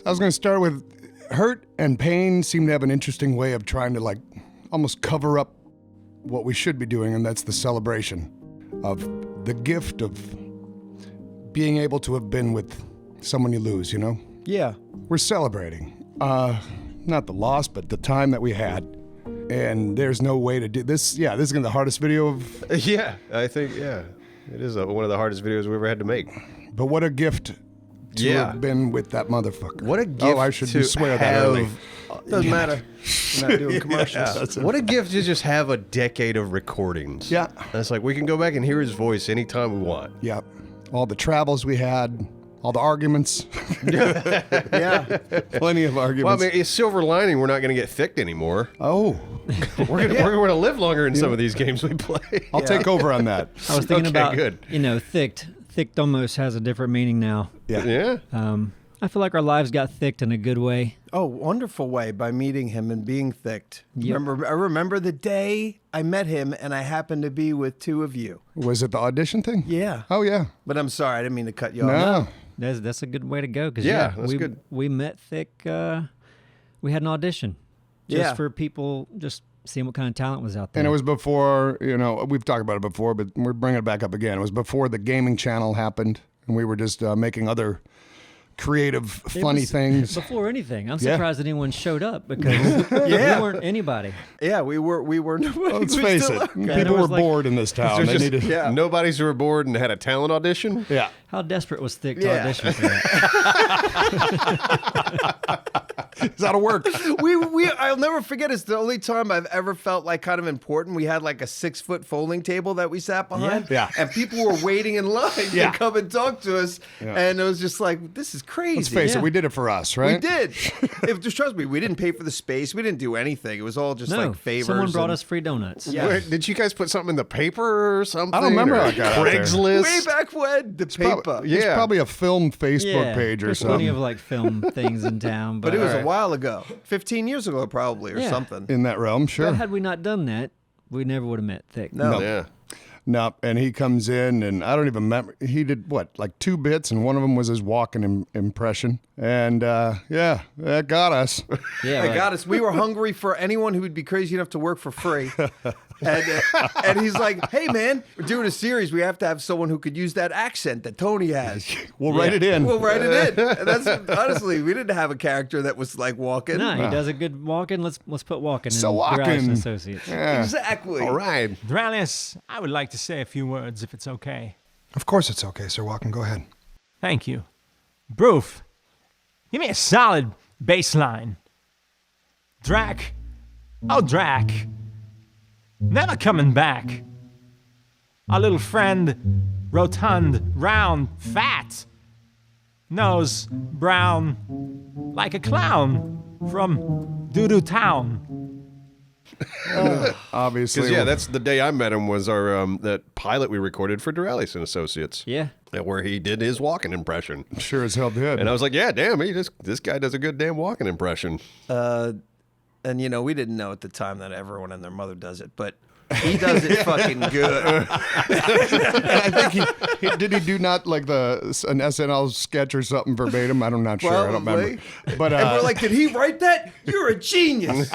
I was going to start with hurt and pain seem to have an interesting way of trying to like almost cover up what we should be doing, and that's the celebration of the gift of being able to have been with someone you lose, you know? Yeah. We're celebrating. Not the loss, but the time that we had. And there's no way to do this. Yeah, this is going to be the hardest video of... Yeah, I think, yeah. It is one of the hardest videos we ever had to make. But what a gift to have been with that motherfucker. What a gift Oh, I should to swear that have... early. Doesn't matter. We're not doing commercials. What a gift to just have a decade of recordings. Yeah. That's like, we can go back and hear his voice anytime we want. Yeah. All the travels we had, all the arguments. Yeah. Plenty of arguments. Well, I mean, it's silver lining. We're not going to get thick anymore. Oh. We're going to live longer in some of these games we play. I'll take over on that. I was thinking about, good. thick. Thick almost has a different meaning now. Yeah. I feel like our lives got thicked in a good way. Oh, wonderful way by meeting him and being thicked. Yep. I remember the day I met him and I happened to be with two of you. Was it the audition thing? Yeah. Oh, yeah. But I'm sorry, I didn't mean to cut you No. off. That's a good way to go. Cause Yeah, that's good. We met Thick. We had an audition just for people just seeing what kind of talent was out there. And it was before, we've talked about it before, but we're bringing it back up again. It was before the gaming channel happened, and we were just making other creative, funny things. Before anything. I'm surprised that anyone showed up because we weren't anybody. Yeah, we were nobody. Let's We face still it, are. people were bored in this town. They needed, Nobodies who were bored and had a talent audition. yeah. How desperate was Thick to Yeah. audition for that? It's out of work. I'll never forget. It's the only time I've ever felt like kind of important. We had like a 6-foot folding table that we sat behind. Yeah. And people were waiting in line to come and talk to us. Yeah. And it was just like, this is crazy. Let's face it, we did it for us, right? We did. Just trust me, we didn't pay for the space. We didn't do anything. It was all just No, like favors. someone brought and- us free donuts. Yeah. Where, did you guys put something in the paper or something? I don't remember or how it got out there. Craigslist. Way back when, the paper. It's probably a film Facebook Yeah, page or there's plenty something of like film things in town. But it was a while ago. 15 years ago, probably, or Yeah. something. in that realm, sure. But had we not done that, we never would have met Thick. No. Yeah. No, and he comes in, and I don't even remember. He did what, like 2 bits, and one of them was his walking impression. And that got us. Yeah, I right. got us. We were hungry for anyone who would be crazy enough to work for free. And he's like, hey, man, we're doing a series. We have to have someone who could use that accent that Tony has. We'll write it in. We'll write it in. And that's honestly, we didn't have a character that was like walking. No, he does a good walking. Let's put walking So in walking. Morales and Associates. Yeah. Exactly. All right. Dralis, I would like to say a few words if it's okay. Of course it's okay, Sir Walken. Go ahead. Thank you. Broof, give me a solid bass line. Drac, oh Drac, never coming back. Our little friend, rotund, round, fat, nose brown, like a clown from Doo-Doo Town. Obviously. Because that's the day I met him was our that pilot we recorded for Doralis and Associates. Yeah. Where he did his walking impression. Sure as hell did. And I was like, yeah, damn, this guy does a good damn walking impression. And, we didn't know at the time that everyone and their mother does it, but he does it fucking good. And I think he do not like an SNL sketch or something verbatim. I'm not sure. I don't remember. But And we're like, did he write that? You're a genius.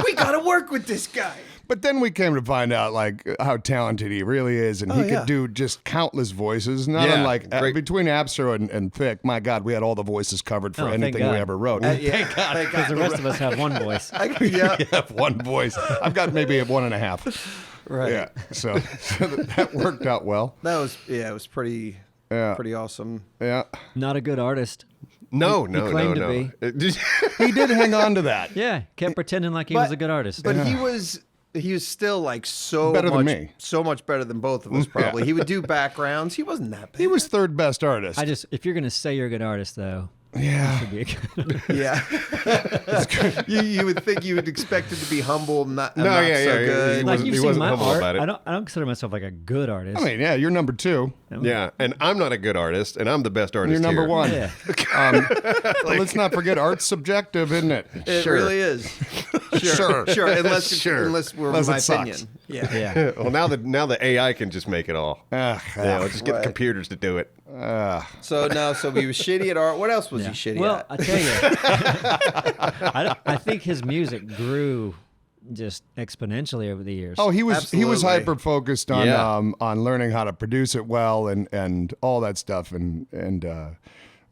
We got to work with this guy. But then we came to find out like how talented he really is, and he could do just countless voices. Not Yeah, unlike great. Between Abster and Thick. My God, we had all the voices covered for Oh, thank anything we God. ever wrote. Thank God, because the rest of us have one voice. Yeah. I have one voice. I've got maybe 1.5. Right. Yeah. So that worked out well. That was, it was pretty awesome. Yeah. Not a good artist. No. claimed to be. He did hang on to that. Yeah, kept pretending like he was a good artist. But he was still like so Better much, than me. so much better than both of us probably. He would do backgrounds. He wasn't that bad. He was third best artist. If you're gonna say you're a good artist, though, yeah. should be a good Yeah. you would think you would expect it to be humble, not so yeah, good. he like wasn't- you've he seen wasn't my humble art. about it. I don't consider myself like a good artist. I mean, yeah, you're number 2. Yeah, and I'm not a good artist, and I'm the best artist You're number here. 1. Yeah. But let's not forget, art's subjective, isn't it? It really is. Sure. Unless we're Unless my it sucks. opinion. Yeah. Yeah. Well, now the AI can just make it all. Yeah, we'll just get the computers to do it. So he was shitty at art. What else was he shitty Well, at? I tell you, I think his music grew just exponentially over the years. Oh, he was Absolutely. hyper focused on Yeah. on learning how to produce it well and all that stuff and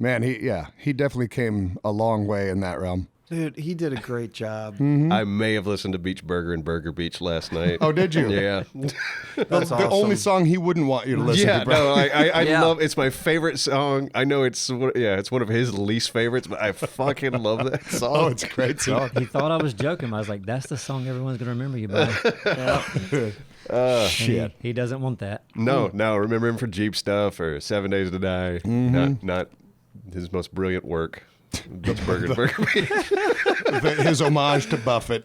man, he definitely came a long way in that realm. Dude, he did a great job. I may have listened to Beach Burger and Burger Beach last night. Oh, did you? Yeah. That's The only awesome. song he wouldn't want you to listen Yeah, to, bro. no, I Yeah. love. It's my favorite song. I know it's one of his least favorites, but I fucking love that song. Oh, it's a great song. He thought I was joking. I was like, "That's the song everyone's gonna remember you by." Shit. He doesn't want that. No, remember him for Jeep Stuff or 7 Days to Die. Not his most brilliant work. Beach Burger and Burger Beach. His homage to Buffett.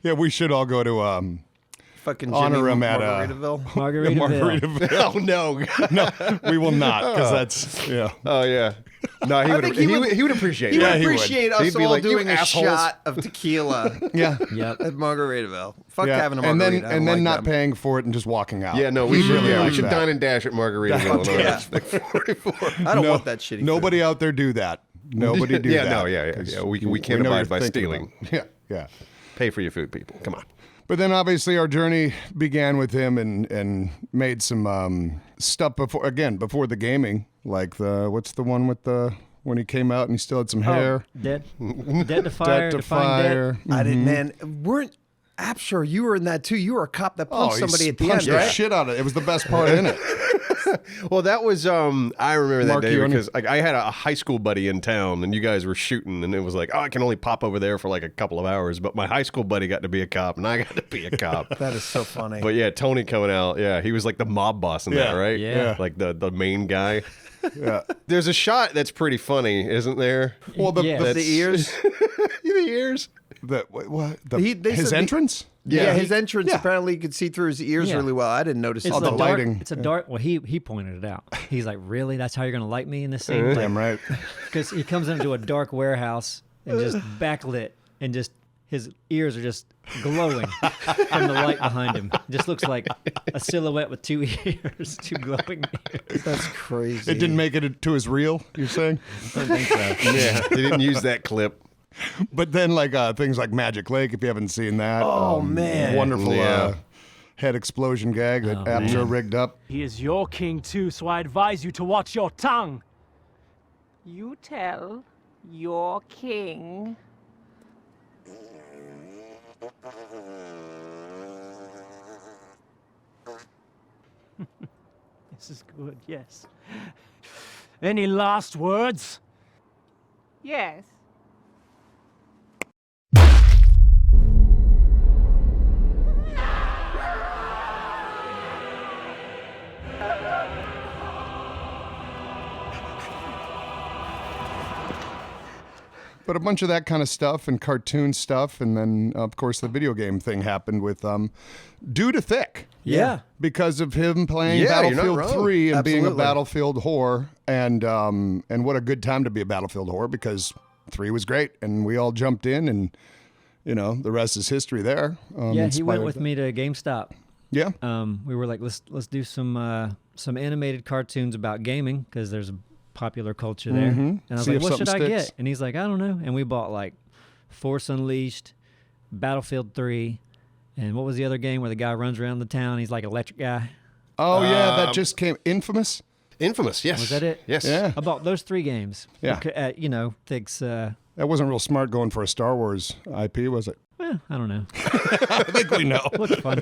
Yeah, we should all go to Fucking honor Jimmy him at Margaritaville. Margaritaville. Margaritaville. Oh no! No, we will not, because that's Oh yeah. No, he would. think He would appreciate He it. would he would. appreciate He'd us be all like, "You doing a assholes." shot of tequila yeah. Yep. at Margaritaville. Fuck Yeah. having a and margarita. then I don't and then like not them. paying for it and just walking out. Yeah, no, we should. really Yeah, we like should that. dine and dash at Margaritaville. on Yeah. 44. I don't No- want that shitty. Nobody out there do that. Nobody do Yeah, that. no, yeah. 'cause We can't know abide you're by thinking stealing. about it. Yeah. Pay for your food, people. Come on. But then obviously our journey began with him and made some stuff before the gaming, like what's the one with when he came out and he still had some hair. Dead to fire. Debt to Define dead. fire. I didn't. Man, weren't. I'm sure you were in that too. You were a cop that punched somebody he at the punched end, the right? shit out of it. It was the best part in it. Well, that was I remember that Mark, day you any- because I had a high school buddy in town and you guys were shooting and it was like, oh, I can only pop over there for like a couple of hours, but my high school buddy got to be a cop and I got to be a cop. That is so funny. But yeah, Tony coming out, yeah, he was like the mob boss in that, Yeah, right? yeah. Like the main guy. Yeah. There's a shot that's pretty funny, isn't there? Well, Yeah. the ears. The ears. What? They His said entrance? Yeah, his entrance. Yeah. Apparently, you could see through his ears Yeah. really well. I didn't notice. It's his the a nose. dark. lighting. It's a dark. Well, he pointed it out. He's like, "Really? That's how you're gonna light me in this scene?" Damn right. Because he comes into a dark warehouse and just backlit, and just his ears are just glowing from the light behind him. Just looks like a silhouette with two ears, two glowing ears. That's crazy. It didn't make it to his reel, you're saying? I don't think so. Yeah, they didn't use that clip. But then like things like Magic Lake, if you haven't seen that. Oh, man. Wonderful Yeah. head explosion gag that Apsro rigged up. He is your king too, so I advise you to watch your tongue. You tell your king. This is good, yes. Any last words? Yes. But a bunch of that kind of stuff and cartoon stuff, and then of course the video game thing happened with Due to Thick. Yeah. Because of him playing Yeah, you're not Battlefield wrong. 3 and being a Absolutely. Battlefield whore, and what a good time to be a Battlefield whore because 3 was great, and we all jumped in, and the rest is history there. Yeah, he went with me to GameStop. Yeah. We were like, let's do some animated cartoons about gaming because there's a popular culture there. And I was See like, if what should I something get? sticks. And he's like, I don't know. And we bought like Force Unleashed, Battlefield 3, and what was the other game where the guy runs around the town? He's like an electric guy. Oh yeah, that just came. Infamous. Infamous, yes. Was that it? Yes. Yeah. I bought those 3 games. Yeah. Thick's. That wasn't real smart going for a Star Wars IP, was it? Well, I don't know. I think we know. Looks fun.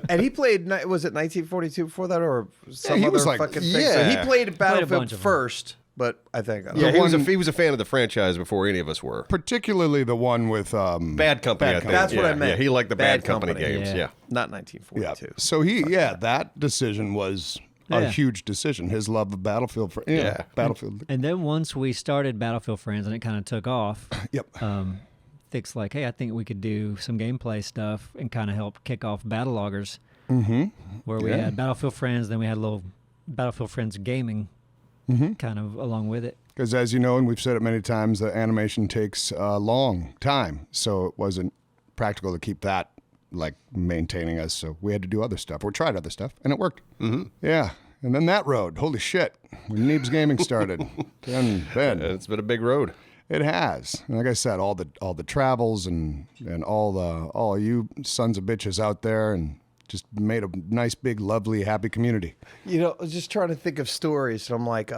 And he played. Was it 1942 before that, or some he other was like- fucking thing? So he yeah. played bunch Battlefield of them. first, but I think Yeah, he was, one- he was a fan of the franchise before any of us were. Particularly the one with Bad Company, I think. That's what Yeah, I meant. Yeah, he liked the Bad, Bad Company, Company. games, Yeah. yeah. not Yeah. 1942. So that decision was a Yeah. huge decision. His love of Battlefield Yeah. Battlefield. And then once we started Battlefield Friends and it kind of took off, Yep. Thick's like, hey, I think we could do some gameplay stuff and kind of help kick off Battle Loggers, where we had Battlefield Friends, then we had a little Battlefield Friends gaming kind of along with it. Because as you know, and we've said it many times, the animation takes a long time. So it wasn't practical to keep that like maintaining us. So we had to do other stuff or tried other stuff, and it worked. Mm-hmm. Yeah. And then that road, holy shit, when Neebs Gaming started. then It's been a big road. it has. And like I said, all the travels and all you sons of bitches out there, and just made a nice, big, lovely, happy community. You know, I was just trying to think of stories, and I'm like,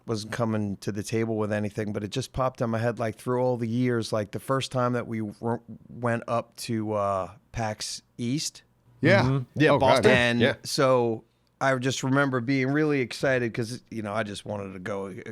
wasn't coming to the table with anything, but it just popped in my head, like through all the years, like the first time that we went up to PAX East. Yeah. Mm-hmm. Yeah, Oh, God, Boston. And Yeah. so I just remember being really excited because, I just wanted to go. If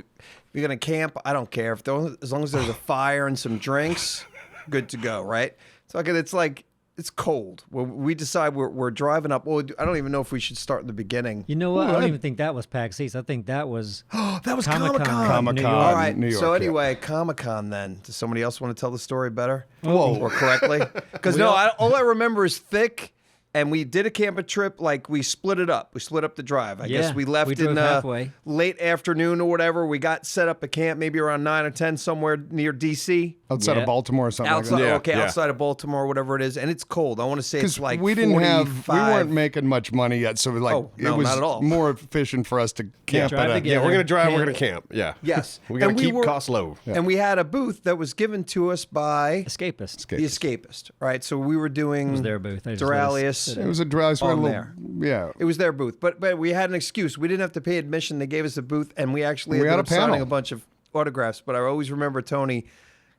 you're going to camp, I don't care. As long as there's a fire and some drinks, good to go, right? So it's like, it's cold. When we decide we're driving up, well, I don't even know if we should start in the beginning. You know what? I don't even think that was PAX East. I think that was That was Comic-Con. Comic-Con. New York. All right. New York, So yeah. anyway, Comic-Con then. Does somebody else want to tell the story better? Whoa. Or correctly? Because all I remember is thick, and we did a camping trip. Like, we split it up. We split up the drive. I guess Yeah, we left we drove in halfway. late afternoon or whatever. We got set up a camp maybe around 9 or 10 somewhere near D.C. Outside Yeah. of Baltimore or something Outside, like that. outside of Baltimore, whatever it is. And it's cold. I want to say it's Because like we 45. weren't making much money yet, so like Oh, no, it was not at all. more efficient for us to camp drive at a, together. Yeah, we're gonna drive. Camp. We're gonna camp. Yeah. Yes. We gotta And we keep were- costs low. And we had a booth that was given to us by Escapist. The Escapist, right? So we were doing It was their booth. They just let us Duralius. sit It was a dry sort of On little, there. yeah. It was their booth, but we had an excuse. We didn't have to pay admission. They gave us a booth, and we actually We ended had a up signing panel. a bunch of autographs. But I always remember Tony,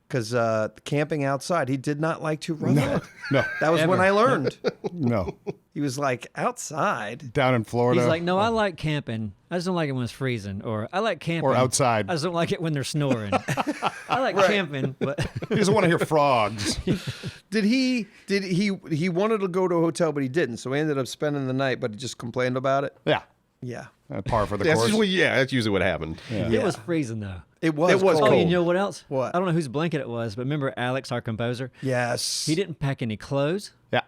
because camping outside, he did not like to run it. No, That was when Ever. I learned. no. He was like, outside? Down in Florida. He's like, no, I like camping. I just don't like it when it's freezing. Or I like camping. Or outside. I just don't like it when they're snoring. I like camping, but He doesn't want to hear frogs. Did he wanted to go to a hotel, but he didn't. So he ended up spending the night, but he just complained about it. Yeah. Yeah. Par for the That's course. usually, that's usually what happened. it was freezing though. It was. It was cold. Oh, you cold. know what else? What? I don't know whose blanket it was, but remember Alex, our composer? Yes. He didn't pack any clothes Yeah.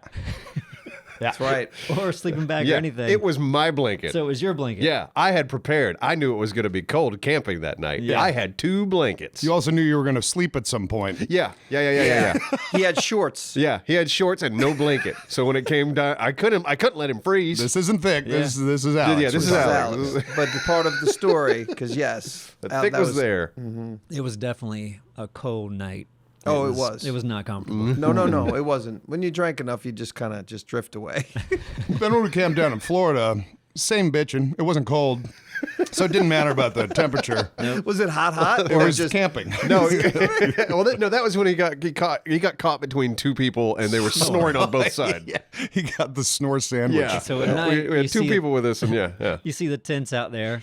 That's right. or a sleeping bag Yeah, or anything. it was my blanket. So it was your blanket. Yeah, I had prepared. I knew it was going to be cold camping that night. Yeah. I had 2 blankets. You also knew you were going to sleep at some point. Yeah. He had shorts. Yeah, he had shorts and no blanket. So when it came down, I couldn't let him freeze. This isn't thick. This is Alex. Yeah, this is We're Alex. Alex. But the part of the story, because yes, the Al- thick that was there. It was definitely a cold night. Oh, it was. It was not comfortable. No, it wasn't. When you drank enough, you just kind of just drift away. Then when we camped down in Florida, same bitching. It wasn't cold, so it didn't matter about the temperature. Was it hot? It Or was just camping. No, that was when he got caught between 2 people and they were snoring on both sides. He got the snore sandwich. Yeah. So at night, we you had 2 see- people with us, and yeah. You see the tents out there,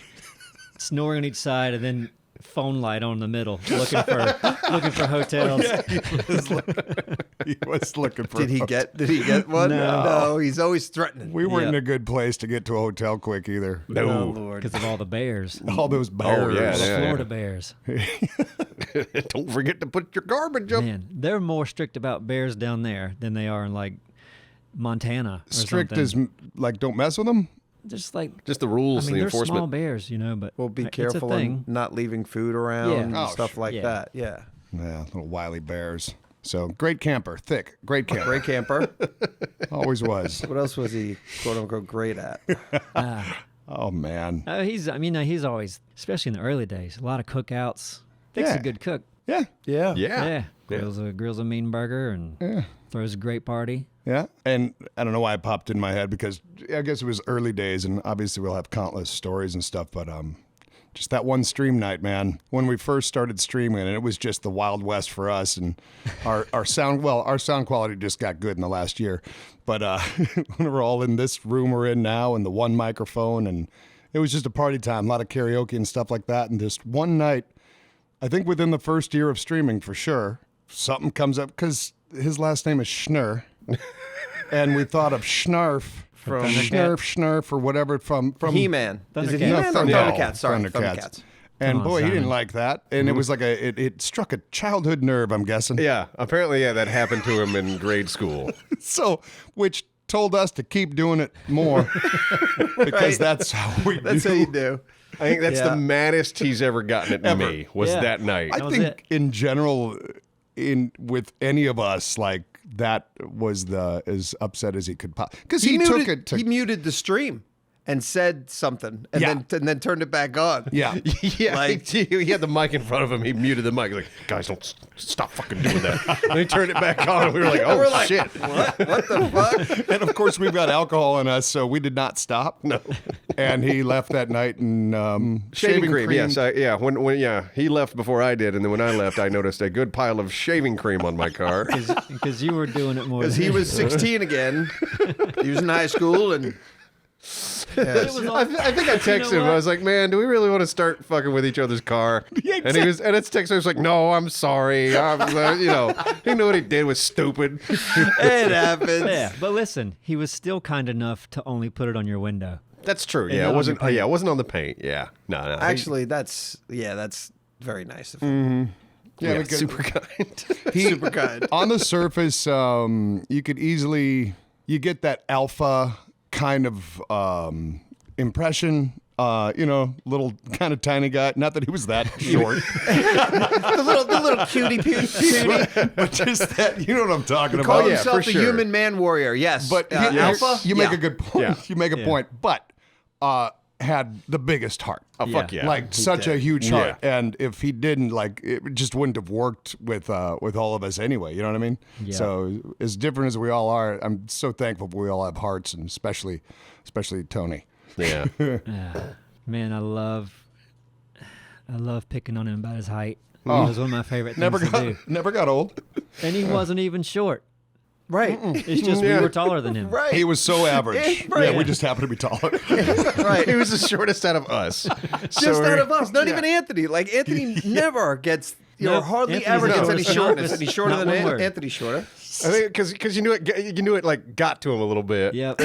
snoring on each side, and then phone light on the middle, looking for hotels. He was looking for. did he get one? No. He's always threatening. We weren't in Yeah. a good place to get to a hotel quick either. No. Oh Lord. Because of all the bears. All those bears. yeah, The yeah. Florida bears. Don't forget to put your garbage up. Man, they're more strict about bears down there than they are in like Montana. Or Strict something. as like don't mess with them. just like Just the rules, I mean, the they're enforcement. small bears, but Well, be it's a careful thing. and not leaving food around Yeah. and Oh, stuff like yeah. that. Yeah. Yeah, little wily bears. So great camper, thick, great camper. Great camper. Always was. What else was he quote unquote great at? Oh man. He's always, especially in the early days, a lot of cookouts. Dick's Yeah. a good cook. Yeah, Yeah. Yeah. Grills a mean burger and throws a great party. yeah. And I don't know why it popped in my head because I guess it was early days, and obviously we'll have countless stories and stuff. But just that one stream night, man, when we first started streaming, and it was just the Wild West for us, and our sound quality just got good in the last year. But when we're all in this room we're in now, and the one microphone, and it was just a party time, a lot of karaoke and stuff like that. And just one night, I think within the first year of streaming for sure, something comes up because his last name is Schnur, and we thought of Schnarf from Schnurf or whatever from He-Man. Is it Thundercats. He-Man or No, Thundercats? Sorry, Thundercats. Thundercats. And Come on, boy, he didn't Simon. like that, and it was like it struck a childhood nerve, I'm guessing. Yeah, apparently, that happened to him in grade school. So, which told us to keep doing it more because that's how we That's do. how you do. I think that's Yeah. the maddest he's ever gotten at me was Yeah. that night. I That was think it. in general, with any of us, like that was as upset as he could because he took it to He muted the stream and said something, and Yeah. then turned it back on. yeah. Yeah, Like- he had the mic in front of him. He muted the mic. Like, guys, don't stop fucking doing that. And he turned it back on, and we were like, oh, We're like, shit. What the fuck? And of course, we've got alcohol in us, so we did not stop. No. And he left that night and Shaving cream, yes. When he left before I did, and then when I left, I noticed a good pile of shaving cream on my car. Because you were doing it more. Because than he was 16 again. He was in high school, and yes. I think I texted him. I was like, "Man, do we really want to start fucking with each other's car?" And he was, and it's text. I was like, "No, I'm sorry. He knew what he did was stupid." It happens. Yeah, but listen, he was still kind enough to only put it on your window. That's true. And Yeah, not it on wasn't. your paint. Yeah, it wasn't on the paint. Yeah, no. Actually, that's very nice of him. yeah, because super kind. Super kind. on the surface, you could easily you get that alpha kind of impression. Little kind of tiny guy. Not that he was that short, the little cutie cutie. but just that. You know what I'm talking Call about. yeah, himself for a sure. human man warrior. Yes, But alpha. you make Yeah. a good point. Yeah. You make a Yeah. point. But had the biggest heart. Oh fuck yeah! Like such a huge Yeah. heart, and if he didn't, like, it just wouldn't have worked with all of us anyway. You know what I mean? Yeah. So as different as we all are, I'm so thankful we all have hearts, and especially Tony. yeah. Man, I love picking on him about his height. Oh. It was one of my favorite things Never to do. got old. And he wasn't even short. Right. It's just we were taller than him. Right. He was so average. Right. Yeah, we just happened to be taller. right. He was the shortest out of us. Just out of us. Not even Anthony. Like Anthony never gets. No, Hardly Anthony's ever the gets any shortest shortness. among us. And he's shorter Not than one word. Anthony's shorter. I think because you knew it like got to him a little bit. Yep.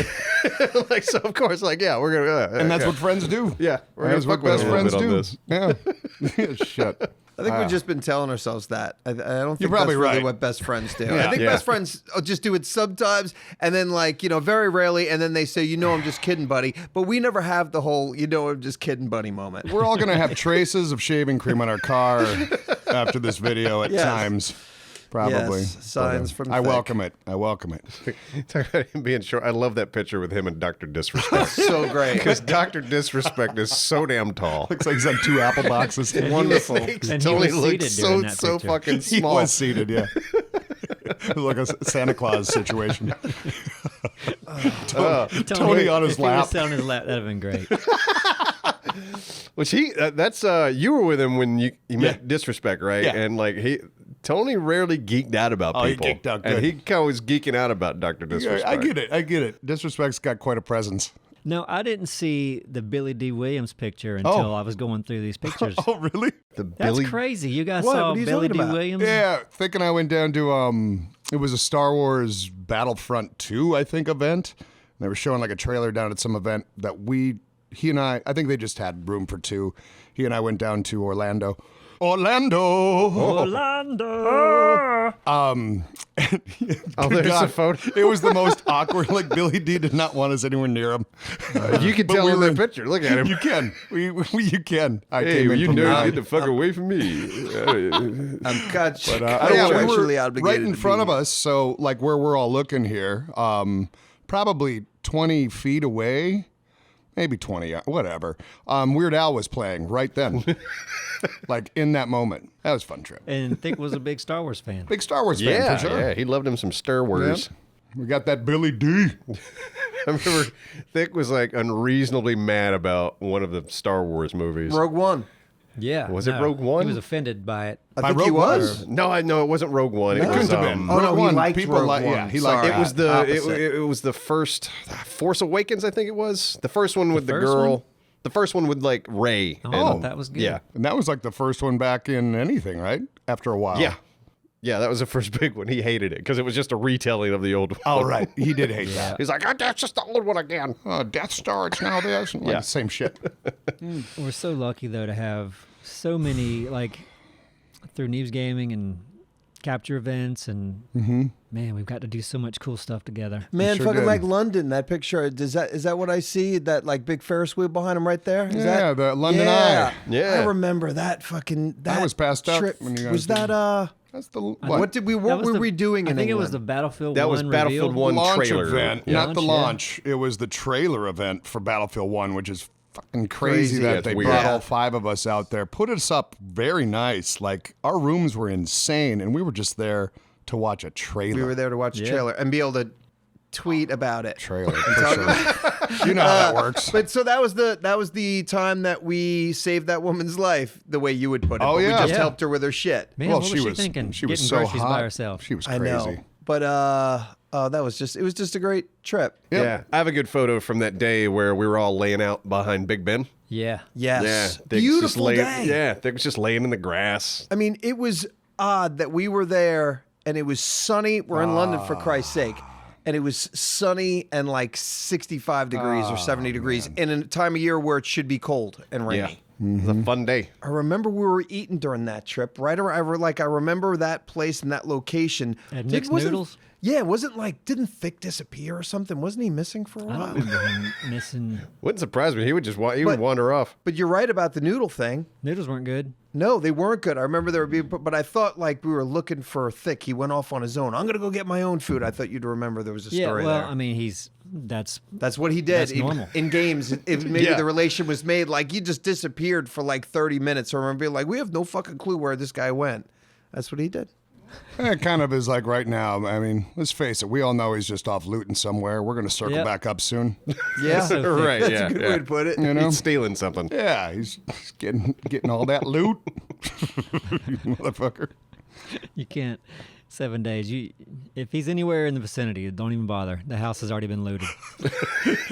Like so, of course, like yeah, we're gonna. And that's what friends do. Yeah, we're That's gonna what fuck with best him a little friends bit on do. this. Yeah. Shut. I think we've just been telling ourselves that. I don't think probably that's really right. what best friends do. Yeah. I think Yeah. best friends just do it sometimes, and then very rarely, and then they say, I'm just kidding, buddy. But we never have the whole, I'm just kidding, buddy moment. We're all gonna have traces of shaving cream on our car after this video at Yes. times. Probably. Yes, signs from I thick. welcome it. I welcome it. Talk about him being short. I love that picture with him and Dr. Disrespect. So great. Because Dr. Disrespect is so damn tall. Looks like he's on 2 apple boxes. Wonderful. And he Totally was looks seated during that so picture. fucking He small. was seated, yeah. It was like a Santa Claus situation. Tony on his if he lap. was on his lap, that'd have been great. Which that's you were with him when you met Disrespect, right? Yeah. And like Tony rarely geeked out about Oh, he people. geeked out and good. he kind of was geeking out about Dr. Disrespect. I get it. Disrespect's got quite a presence. No, I didn't see the Billy D. Williams picture until I was going through these pictures. Oh, really? The That's Billy crazy. You guys What? saw What are you Billy talking D. about? Williams? Yeah, Thick and I went down to it was a Star Wars Battlefront 2, I think, event. And they were showing like a trailer down at some event that he and I think they just had room for 2. He and I went down to Orlando. Orlando. Oh, there's a God, photo. It was the most awkward. Like Billy D did not want us anywhere near him. You can But tell we in were that in- picture. Look at him. You can. You can. I Hey, came in you from nerds, behind. get the fuck away from me. I'm Yeah, contractually we were obligated right in to front be- of us. So, like where we're all looking here, probably 20 feet away, maybe 20, whatever. Weird Al was playing right then, like in that moment. That was a fun trip. And Thick was a big Star Wars fan. Big Star Wars fan Yeah, for sure. yeah. He loved him some Star Wars. We got that Billy D. I remember Thick was like unreasonably mad about one of the Star Wars movies. Rogue One. Yeah. Was it Rogue One? He was offended by it. I By think he Rogue was. No, I know it wasn't Rogue One. It It was couldn't have been. Oh, no, he Rogue liked people Rogue like, One. yeah, he Sorry. liked It was the Opposite. it was the first Force Awakens, I think it was. The first one with the first girl. one? The first one with like Rey. Oh, that was good. Yeah. And that was like the first one back in anything, right? After a while. Yeah. Yeah, that was the first big one. He hated it because it was just a retelling of the old one. Oh, right. He did hate that. He's like, oh, that's just the old one again. Death Star, it's now this. Like Yeah. the same shit. We're so lucky though to have so many through Neebs Gaming and capture events, and man, we've got to do so much cool stuff together. Man, sure fucking did. like London. That picture is that what I see? That like big Ferris wheel behind him right there? Is Yeah, that, the London yeah. Eye. Yeah. I remember that fucking. That was passed up trip. when you guys Was did that That's the What did we? That What was were we doing I in think England? it was the Battlefield That 1 was Battlefield reveal. 1 launch trailer. event, Yeah. not the Launch, yeah. launch. It was the trailer event for Battlefield 1, which is fucking crazy Crazy. that That's they weird. brought Yeah. all 5 of us out there. Put us up very nice. Like, our rooms were insane, and we were just there to watch a trailer. We were there to watch a trailer and be able to tweet about it. Trailer, for sure. You know how that works. But so that was the time that we saved that woman's life, the way you would put it. Oh, but yeah. we just Yeah. helped her with her shit. Man, what was she thinking? She was Getting so groceries hot. by herself. She was I crazy. know. But that was just a great trip. Yep. Yeah, I have a good photo from that day where we were all laying out behind Big Ben. Yeah. Yes. Yeah, Dick's Beautiful just laying, day. Yeah, Dick was just laying in the grass. I mean, it was odd that we were there and it was sunny. We're in London, for Christ's sake. And it was sunny and like 65 degrees or 70 degrees in a time of year where it should be cold and rainy. Yeah, it was a fun day. I remember we were eating during that trip. Right around, I remember that place and that location. At Nick's wasn't- Noodles? Yeah, wasn't like, didn't Thick disappear or something? Wasn't he missing for a I while? don't remember him missing. Wouldn't surprise me. He would just would But- wander off. But you're right about the noodle thing. Noodles weren't good. No, they weren't good. I remember there would be, but I thought like we were looking for Thick. He went off on his own. I'm gonna go get my own food. I thought you'd remember there was a Yeah, story well, there. I mean, that's That's what he did That's normal. in games. If maybe Yeah. the relation was made, like he just disappeared for like 30 minutes. I remember being like, we have no fucking clue where this guy went. That's what he did. It kind of is like right now. I mean, let's face it. We all know he's just off looting somewhere. We're going to circle Yep. back up soon. Yeah, so thick. Right, that's yeah, a good yeah. way to put it. You know? He's stealing something. Yeah, he's getting all that loot. You motherfucker. you can't. 7 days. If he's anywhere in the vicinity, don't even bother. The house has already been looted.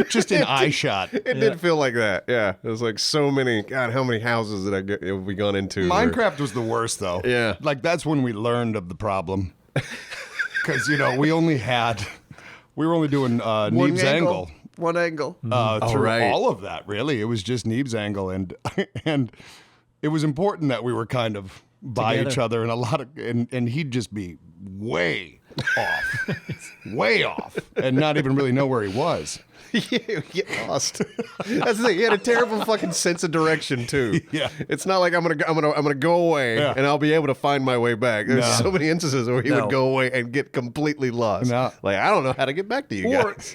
Just in eye shot. It did feel like that. Yeah, it was like so many. God, how many houses have we gone into? Minecraft was the worst, though. Yeah. Like, that's when we learned of the problem. Because, we were only doing Neebs angle. One angle. Through right. all of that, really. It was just Neebs angle. And it was important that we were kind of by Together. each other and a lot of, and he'd just be way off, way off, and not even really know where he was. You get lost. That's the thing. He had a terrible fucking sense of direction too. Yeah. It's not like I'm gonna go away Yeah. and I'll be able to find my way back. There's No. so many instances where he No. would go away and get completely lost. No. Like I don't know how to get back to you Or guys.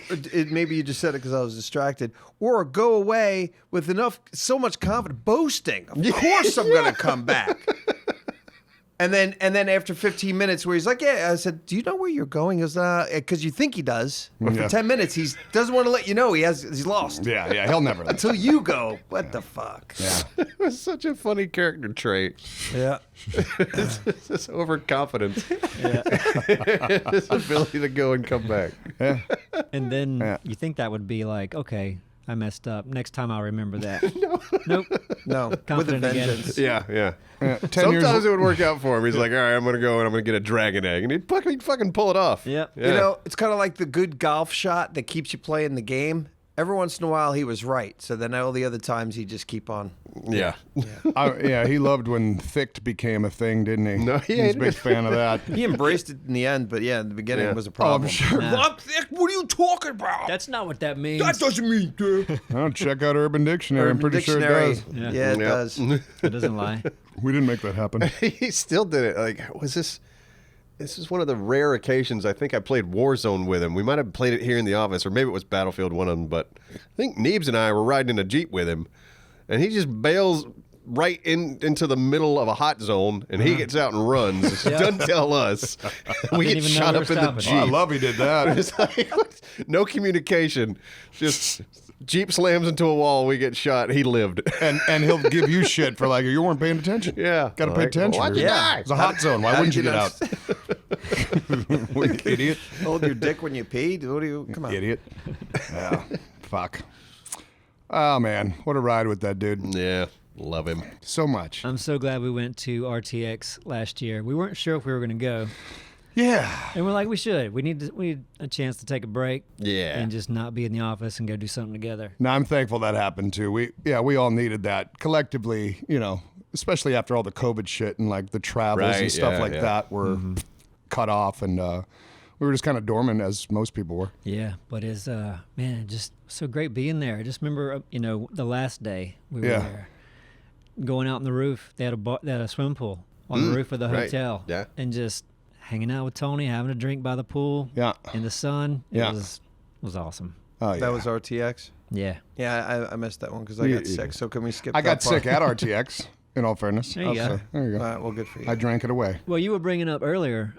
maybe you just said it because I was distracted. Or go away with so much confidence, boasting. Of course, I'm going to come back. And then after 15 minutes, where he's like, "Yeah," I said, "Do you know where you're going?" He goes, "Because you think he does." But Yeah. for 10 minutes, he doesn't want to let you know he's lost Yeah, he'll never. until you go. What the fuck? Yeah. It was such a funny character trait. Yeah. It's this overconfidence. This ability to go and come back. And then Yeah. you think that would be like, okay, I messed up. Next time I'll remember that. Nope. No. With a Confident again. vengeance. Yeah, yeah. 10 years. Sometimes it would work out for him. He's like, all right, I'm going to go and I'm going to get a dragon egg. And he'd fucking pull it off. Yep. Yeah. You know, it's kind of like the good golf shot that keeps you playing the game. Every once in a while, he was right. So then all the other times, he'd just keep on. Yeah. Yeah, he loved when Thick became a thing, didn't he? No, he He's a hated big it. fan of that. He embraced it in the end, but yeah, in the beginning Yeah. was a problem. I'm sure. What are you talking about? That's not what that means. That doesn't mean that. Oh, check out Urban Dictionary. I'm pretty sure it does. Yeah. Yeah, it Yeah. does. It doesn't lie. We didn't make that happen. He still did it. Like, this is one of the rare occasions I think I played Warzone with him. We might have played it here in the office, or maybe it was Battlefield, one of them. But I think Neebs and I were riding in a Jeep with him, and he just bails right into the middle of a hot zone, and he gets out and runs. Doesn't tell us. We get Didn't even know shot we up were in the stopping. Jeep. Oh, I love he did that. It's like, no communication. Just Jeep slams into a wall. We get shot. He lived. And he'll give you shit for like, you weren't paying attention. Yeah. Got to pay Like, attention. why'd you Yeah. die? It's a hot zone. Why How wouldn't did you get not out? What, you idiot. Hold your dick when you peed? What do you? Come on. Idiot. Yeah. Fuck. Oh, man. What a ride with that dude. Yeah. Love him. So much. I'm so glad we went to RTX last year. We weren't sure if we were going to go, Yeah. and we're like, we should. We need a chance to take a break. Yeah. And just not be in the office and go do something together. No, I'm thankful that happened too. We all needed that collectively. especially after all the COVID shit and like the travels Right, and stuff yeah, like yeah. that were cut off, and we were just kind of dormant as most people were. Yeah, but it's man, just so great being there. I just remember, the last day we were Yeah. there, going out on the roof. They had a swimming pool on the roof of the right. hotel. Yeah. And just hanging out with Tony, having a drink by the pool. Yeah. In the sun. It Yeah. was awesome. Oh yeah, That was RTX. Yeah. Yeah, I missed that one because I Yeah, got yeah. sick. So can we skip? I got that part? sick at RTX. In all fairness, There you go. There you All go. right, well, good for you. I drank it away. Well, you were bringing up earlier,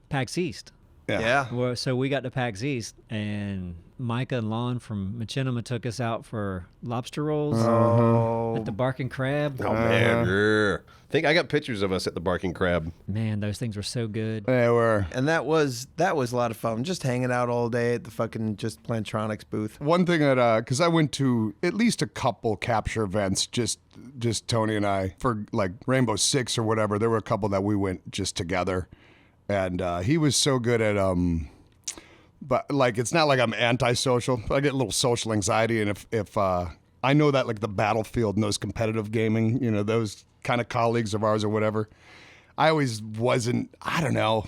PAX East. yeah. Well, so we got to PAX East, and Micah and Lon from Machinima took us out for lobster rolls Oh, at the Barking Crab. Oh man, I think I got pictures of us at the Barking Crab. Man, those things were so good. They were. and that was a lot of fun. Just hanging out all day at the fucking just Plantronics booth. One thing that, because I went to at least a couple capture events, just Tony and I, for like Rainbow Six or whatever. There were a couple that we went just together, and he was so good at but like it's not like I'm antisocial. But I get a little social anxiety, and if I know that like the Battlefield and those competitive gaming, those kind of colleagues of ours or whatever, I always wasn't. I don't know.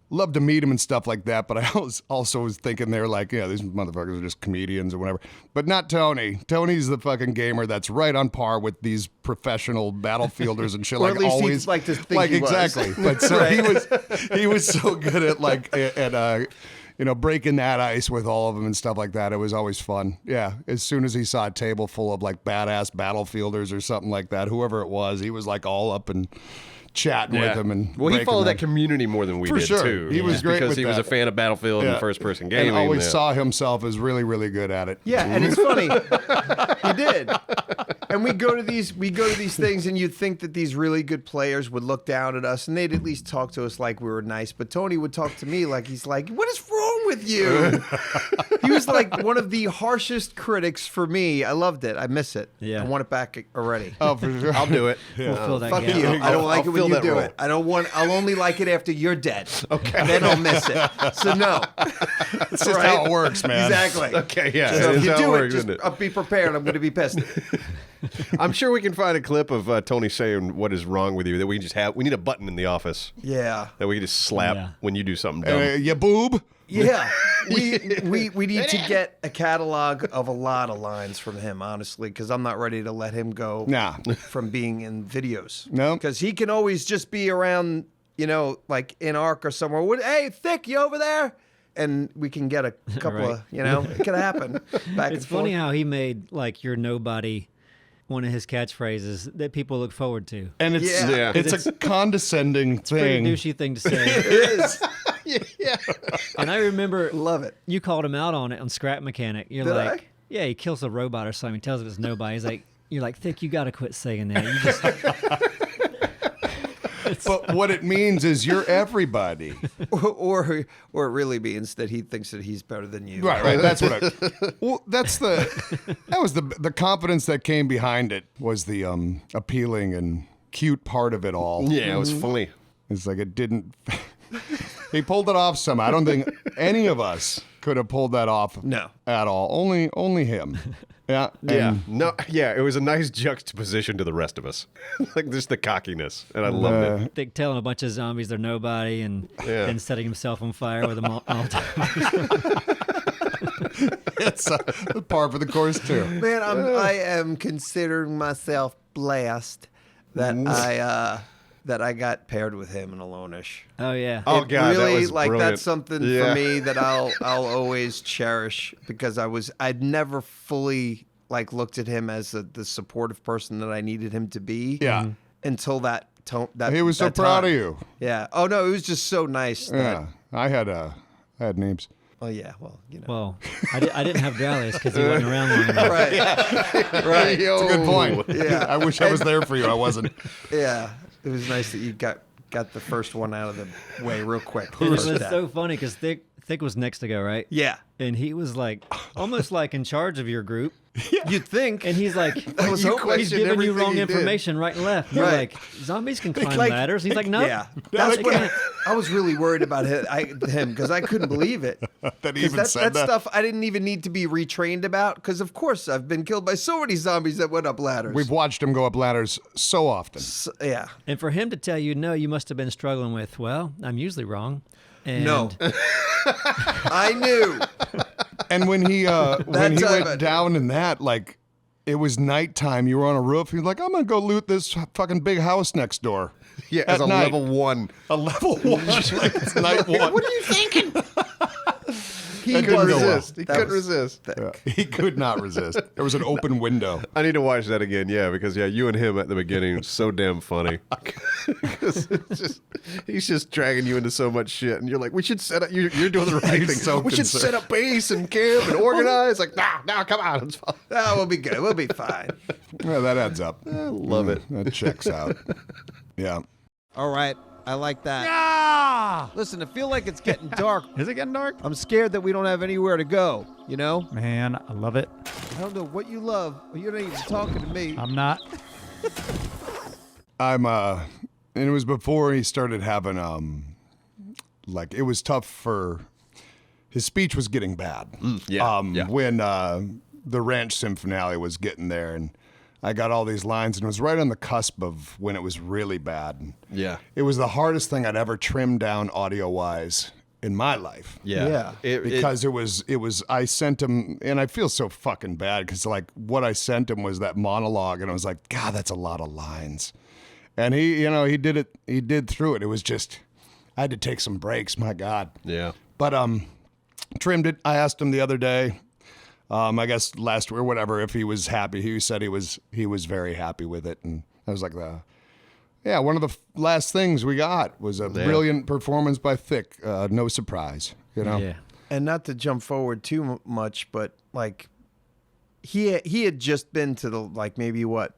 Love to meet them and stuff like that, but I also was thinking they're like, these motherfuckers are just comedians or whatever. But not Tony. Tony's the fucking gamer that's right on par with these professional battlefielders and shit. Or like at least he'd always, like to think like he was. exactly. But so he was so good at like at breaking that ice with all of them and stuff like that. It was always fun. Yeah. As soon as he saw a table full of like badass battlefielders or something like that, whoever it was, he was like all up and chatting with him. And Well, he breaking followed them. that community more than we For did sure. too. He was great because with he was that. a fan of Battlefield and first-person gaming. And always yeah. saw himself as really, really good at it. Yeah, and it's funny. He did. And we go to these things, and you'd think that these really good players would look down at us, and they'd at least talk to us like we were nice. But Tony would talk to me like he's like, "What is wrong with you?" He was like one of the harshest critics for me. I loved it. I miss it. Yeah. I want it back already. Oh, for sure. I'll do it. We'll fill that Fuck gap. you. I don't like I'll it when fill you that do role. it. I'll only like it after you're dead. Okay. Then I'll miss it. So no. It's just how it works, man. Exactly. Okay, yeah. So that's if you how do it, works, just isn't it? I'll be prepared. I'm going to be pissed. I'm sure we can find a clip of Tony saying what is wrong with you that we can just have. We need a button in the office Yeah. that we can just slap Yeah. when you do something dumb. You boob. Yeah, we need to get a catalog of a lot of lines from him, honestly, because I'm not ready to let him go Nah. from being in videos. No. Because he can always just be around, like in Arc or somewhere. Hey, Thick, you over there? And we can get a couple Right. of, it could happen. Back It's and forth. funny how he made like "You're nobody" one of his catchphrases that people look forward to. And it's Yeah. it's a condescending Pretty thing. douchey thing to say. It is. And I remember Love it. you called him out on it on Scrap Mechanic. You're Did like, I? yeah, he kills a robot or something. He tells him it's nobody. He's like, you're like, Thick, you got to quit saying that. You just But what it means is you're everybody. Or it really means that he thinks that he's better than you. Right. That's what that was the confidence that came behind it was the appealing and cute part of it all. Yeah, it was funny. It's like it didn't. He pulled it off somehow. I don't think any of us could have pulled that off. No. At all. Only him. Yeah. Yeah, and, no, yeah, it was a nice juxtaposition to the rest of us, like just the cockiness, and I loved it. Thick telling a bunch of zombies they're nobody and Yeah. then setting himself on fire with a Molotov. It's par for the course too. Man, I am considering myself blessed that I got paired with him in Alone-ish. Oh, yeah. Oh It god, really, that was like brilliant. that's something Yeah. for me that I'll always cherish because I'd never fully like looked at him as the supportive person that I needed him to be. Yeah. Until that He was so that proud time. of you. Yeah. Oh no, it was just so nice. Yeah. I had Neebs. Oh yeah. Well, Well, I didn't have Growlies because he wasn't around long enough. Right. Right. That's a good point. Yeah. I wish I was there for you. I wasn't. Yeah. It was nice that you got the first one out of the way real quick. And it First was step. so funny because Thick Thick was next to go, right? Yeah. And he was like, almost like in charge of your group. You'd think. And he's like, I was hoping he's giving you wrong information right and left. You're Right. like, zombies can climb Like- ladders. He's like, no. Yeah. That's what I was really worried about him because I couldn't believe it. That he 'Cause even said that. stuff I didn't even need to be retrained about because, of course, I've been killed by so many zombies that went up ladders. We've watched him go up ladders so often. Yeah. And for him to tell you, no, you must have been struggling with, well, I'm usually wrong. And No. I knew. And when he time went I- down in that, like, it was nighttime. You were on a roof. He was like, I'm gonna go loot this fucking big house next door. Yeah, At as a night. level 1. A level 1. Like, it's night 1. What are you thinking? He That couldn't didn't go well. resist. He That couldn't was- resist. Yeah, he could not resist. There was an open window. I need to watch that again, yeah, because you and him at the beginning was so damn funny. 'Cause he's just dragging you into so much shit, and you're like, we should set up. You're doing the right thing. so we should concerned. set up base and camp and organize. Like, nah, come on, it's fine. Oh, we'll be good. We'll be fine. Yeah, that adds up. I love it. That checks out. Yeah. All right. I like that. Ah! Listen, I feel like it's getting dark. Is it getting dark? I'm scared that we don't have anywhere to go, you know? Man, I love it. I don't know what you love, but you're not even talking to me. I'm not. And it was before he started having, like, it was tough for, his speech was getting bad. yeah. When the ranch symphonale was getting there, and I got all these lines, and it was right on the cusp of when it was really bad. Yeah. It was the hardest thing I'd ever trimmed down audio-wise in my life. Yeah. Because it was I sent him, and I feel so fucking bad because like what I sent him was that monologue, and I was like, God, that's a lot of lines. And he did through it. It was just, I had to take some breaks, my God. Yeah. But trimmed it. I asked him the other day, I guess last week or whatever, if he was happy. He said he was very happy with it, and I was like, one of the last things we got was a brilliant performance by Thick. No surprise, you know. Yeah. And not to jump forward too much, but like he had just been to the like maybe what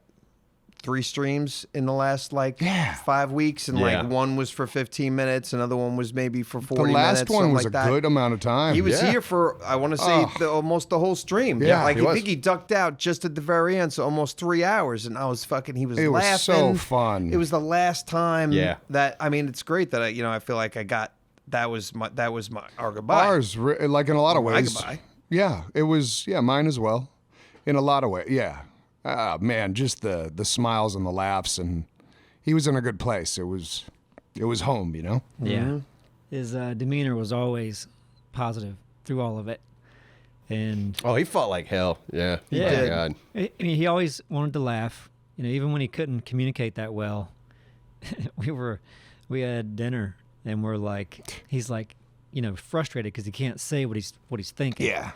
3 streams in the last like 5 weeks, and Yeah. like one was for 15 minutes, another one was maybe for 40 The minutes. last one something was like a that. good amount of time. He was Yeah. here for I want to say almost the whole stream. Yeah, like he I was. think he ducked out just at the very end, so almost 3 hours, and I was fucking. He was It was laughing. so fun. It was the last time. Yeah. That I mean, it's great that I feel like I got that was my our goodbye. Ours, like in a lot of My ways. goodbye. Yeah, it was. Yeah, mine as well. In a lot of ways, yeah. Man, just the smiles and the laughs, and he was in a good place. It was home, you know. Yeah. His demeanor was always positive through all of it. And Oh, he fought like hell. Yeah. Yeah. Oh, did. God. I mean, he always wanted to laugh. Even when he couldn't communicate that well. We had dinner, and he's like, frustrated because he can't say what he's thinking. Yeah.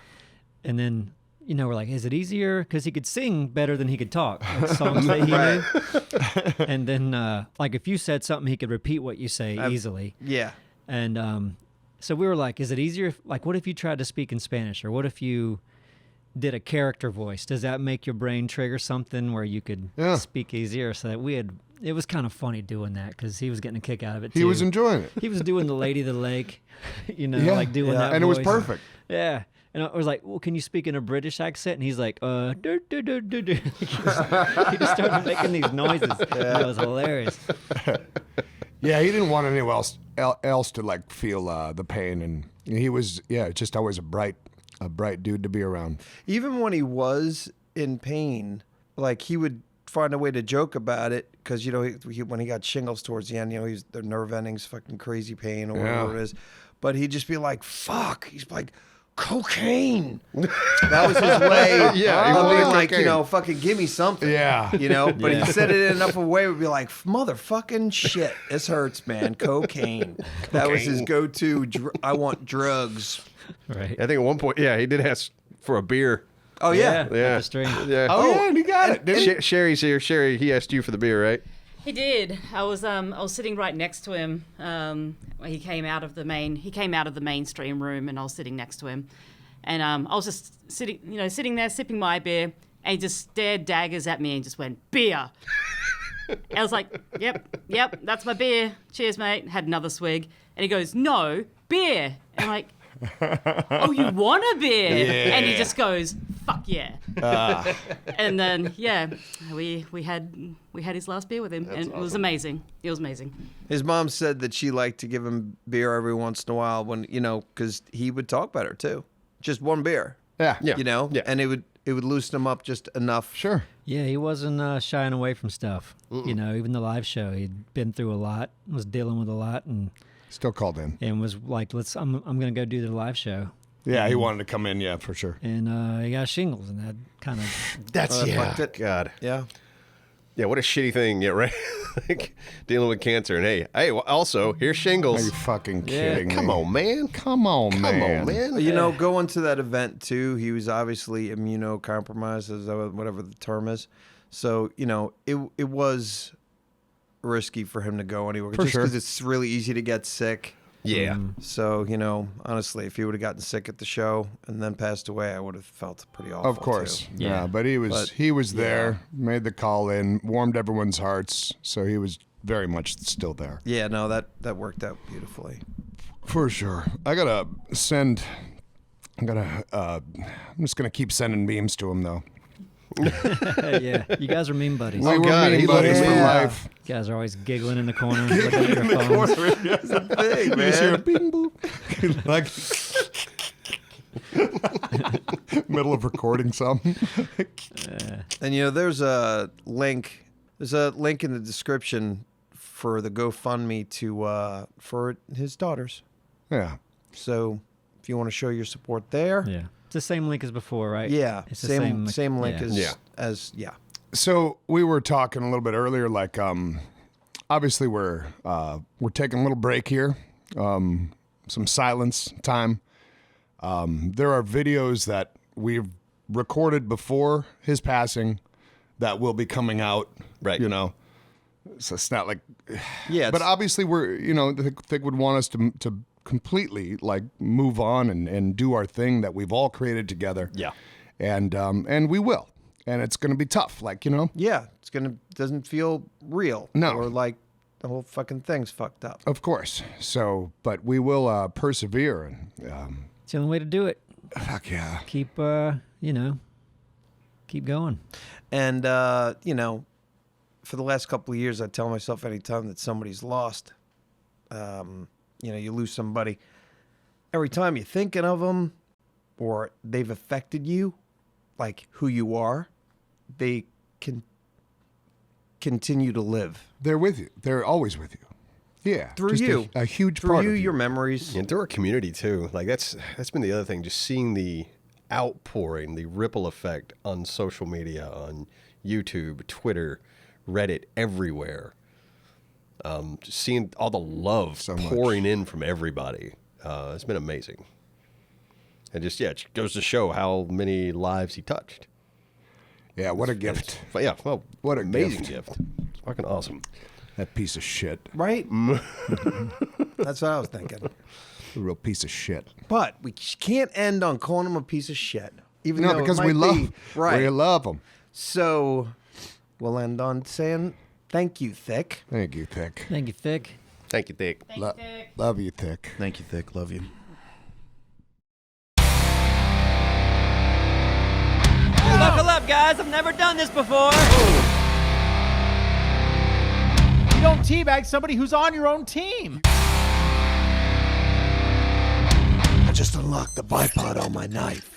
And then, we're like, is it easier? Because he could sing better than he could talk. Like songs that he knew. And then, like, if you said something, he could repeat what you say easily. Yeah. And so we were like, is it easier? What if you tried to speak in Spanish? Or what if you did a character voice? Does that make your brain trigger something where you could speak easier? So that it was kind of funny doing that because he was getting a kick out of it, too. He was enjoying it. He was doing the Lady of the Lake, Yeah. like doing that And it was voice. perfect. Yeah. And I was like, well, can you speak in a British accent? And he's like, do, do, do, do, do. He just started making these noises. It was hilarious. Yeah, he didn't want anyone else to like feel the pain, and he was just always a bright dude to be around. Even when he was in pain, like he would find a way to joke about it because when he got shingles towards the end, he's the nerve endings, fucking crazy pain or whatever it is. But he'd just be like, "Fuck," he's like, "Cocaine." That was his way. Yeah, he of being wanted like, cocaine. fucking give me something. Yeah. But he said it in enough of a way, would be like, motherfucking shit, this hurts, man. Cocaine. That was his go-to. I want drugs. Right. I think at one point, he did ask for a beer. Oh yeah. At Yeah. the stream. Yeah. Oh, yeah, and he got it. Didn't he? Sherry's here. Sherry, he asked you for the beer, right? He did. I was sitting right next to him. He came out of the mainstream room, and I was sitting next to him, and I was just sitting there sipping my beer, and he just stared daggers at me and just went, "Beer." I was like, "Yep, that's my beer. Cheers, mate." Had another swig, and he goes, "No, beer." And I'm like, "Oh, you want a beer?" And he just goes, "Fuck yeah!" And then we had his last beer with him, and it was amazing. It was amazing. His mom said that she liked to give him beer every once in a while when because he would talk better too. Just one beer, Yeah. and it would loosen him up just enough. Sure. Yeah, he wasn't shying away from stuff. Even the live show, he'd been through a lot, was dealing with a lot, and Still called in. was like, I'm going to go do the live show. Yeah, he wanted to come in. Yeah, for sure. And he got shingles, and that kind of That's fucked it. God. Yeah. Yeah, what a shitty thing. Yeah, right. Like dealing with cancer, and hey, well, also here's Are shingles. you fucking kidding me? Come on, man. Come on, man. Going to that event too, he was obviously immunocompromised, whatever the term is. So, it was risky for him to go anywhere. For just sure. because it's really easy to get sick. Yeah. So, honestly, if he would have gotten sick at the show and then passed away, I would have felt pretty awful. Of course. too. Yeah, but he was there, made the call in, warmed everyone's hearts, so he was very much still there. Yeah, no, that worked out beautifully. For sure. I'm just gonna keep sending memes to him though. yeah. You guys are meme buddies. We were God, meme he buddies loves for me. life. You guys are always giggling in the corner, looking at your phones. Big, You just hear a man. bing boop. Like middle of recording something. And there's a link. There's a link in the description for the GoFundMe for his daughters. Yeah. So if you want to show your support there, Yeah. It's the same link as before, right? yeah, It's the same link yeah. as So we were talking a little bit earlier, like obviously we're taking a little break here, some silence time. There are videos that we've recorded before his passing that will be coming out. Right. So it's not like, yeah. but obviously we're Thick would want us to completely like move on and do our thing that we've all created together. Yeah. And we will. And it's going to be tough, yeah, doesn't feel real. No. Or like the whole fucking thing's fucked up. Of course. So, but we will persevere and It's the only way to do it. fuck yeah. Keep, keep going. And for the last couple of years, I tell myself anytime that somebody's lost, you lose somebody, every time you're thinking of them or they've affected you, like who you are, they can continue to live. They're with you. They're always with you. Yeah. Through just you. A huge Through part you, of you. your memories. And through our community too. Like that's been the other thing. Just seeing the outpouring, the ripple effect on social media, on YouTube, Twitter, Reddit, everywhere. Just seeing all the love So much. pouring in from everybody. It's been amazing. And just it goes to show how many lives he touched. Yeah, what a gift. But yeah, well, What a amazing gift. gift. It's fucking awesome. That piece of shit. Right? That's what I was thinking. A real piece of shit. But we can't end on calling him a piece of shit. Even No, though it because might we love be. Right. We love them. So we'll end on saying thank you, Thick. Thank you, Thick. Thank you, Thick. Thank you, Dick. Love you, Thick. Thank you, Thick. Love you. Buckle up, guys. I've never done this before. You don't teabag somebody who's on your own team. I just unlocked the bipod on my knife.